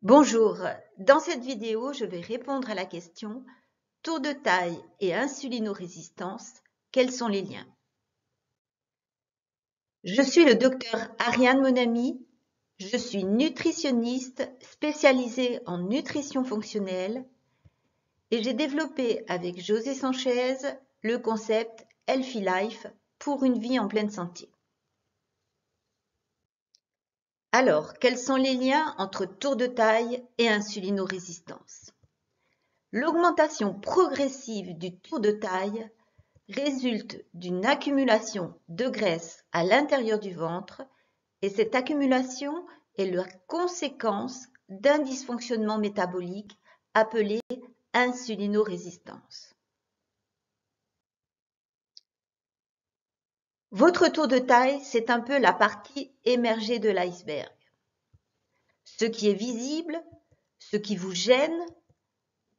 Bonjour, dans cette vidéo, je vais répondre à la question tour de taille et insulinorésistance, quels sont les liens? Je suis le docteur Ariane Monami, je suis nutritionniste spécialisée en nutrition fonctionnelle et j'ai développé avec José Sanchez le concept Healthy Life pour une vie en pleine santé. Alors, quels sont les liens entre tour de taille et insulinorésistance? L'augmentation progressive du tour de taille résulte d'une accumulation de graisse à l'intérieur du ventre et cette accumulation est la conséquence d'un dysfonctionnement métabolique appelé insulinorésistance. Votre tour de taille, c'est un peu la partie émergée de l'iceberg. Ce qui est visible, ce qui vous gêne,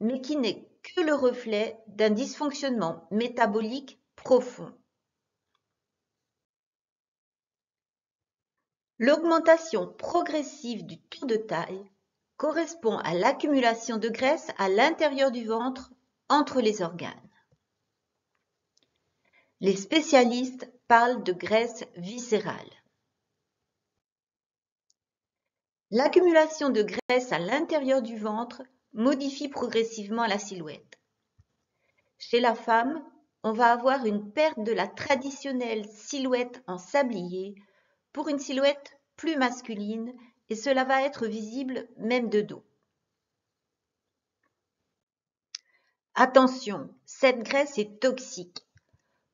mais qui n'est que le reflet d'un dysfonctionnement métabolique profond. L'augmentation progressive du tour de taille correspond à l'accumulation de graisse à l'intérieur du ventre entre les organes. Les spécialistes parlent de graisse viscérale. L'accumulation de graisse à l'intérieur du ventre modifie progressivement la silhouette. Chez la femme, on va avoir une perte de la traditionnelle silhouette en sablier pour une silhouette plus masculine et cela va être visible même de dos. Attention, cette graisse est toxique.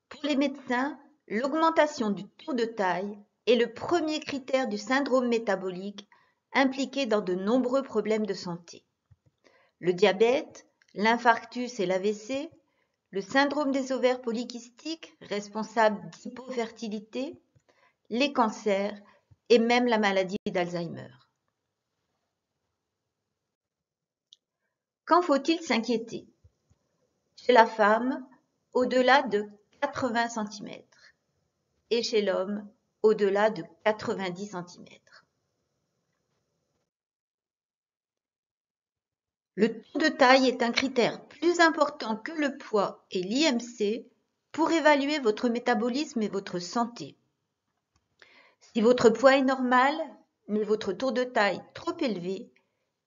Pour les médecins, l'augmentation du tour de taille est le premier critère du syndrome métabolique impliqué dans de nombreux problèmes de santé. Le diabète, l'infarctus et l'AVC, le syndrome des ovaires polykystiques, responsable d'hypofertilité, les cancers et même la maladie d'Alzheimer. Quand faut-il s'inquiéter? Chez la femme, au-delà de 80 cm et chez l'homme, au-delà de 90 cm. Le tour de taille est un critère plus important que le poids et l'IMC pour évaluer votre métabolisme et votre santé. Si votre poids est normal, mais votre tour de taille trop élevé,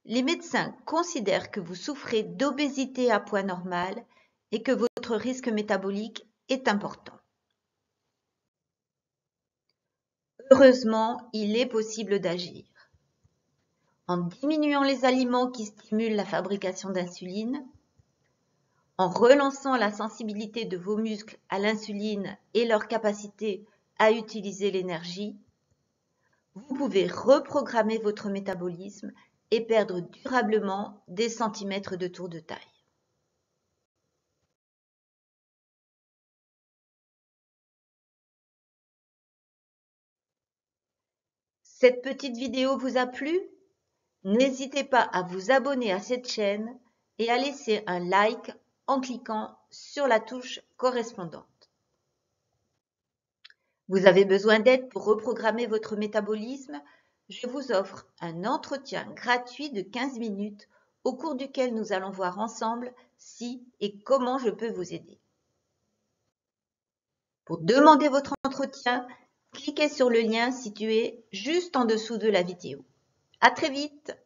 les médecins considèrent que vous souffrez d'obésité à poids normal et que votre risque métabolique est important. Heureusement, il est possible d'agir. En diminuant les aliments qui stimulent la fabrication d'insuline, en relançant la sensibilité de vos muscles à l'insuline et leur capacité à utiliser l'énergie, vous pouvez reprogrammer votre métabolisme et perdre durablement des centimètres de tour de taille. Cette petite vidéo vous a plu? N'hésitez pas à vous abonner à cette chaîne et à laisser un like en cliquant sur la touche correspondante. Vous avez besoin d'aide pour reprogrammer votre métabolisme? Je vous offre un entretien gratuit de 15 minutes au cours duquel nous allons voir ensemble si et comment je peux vous aider. Pour demander votre entretien, cliquez sur le lien situé juste en dessous de la vidéo. À très vite!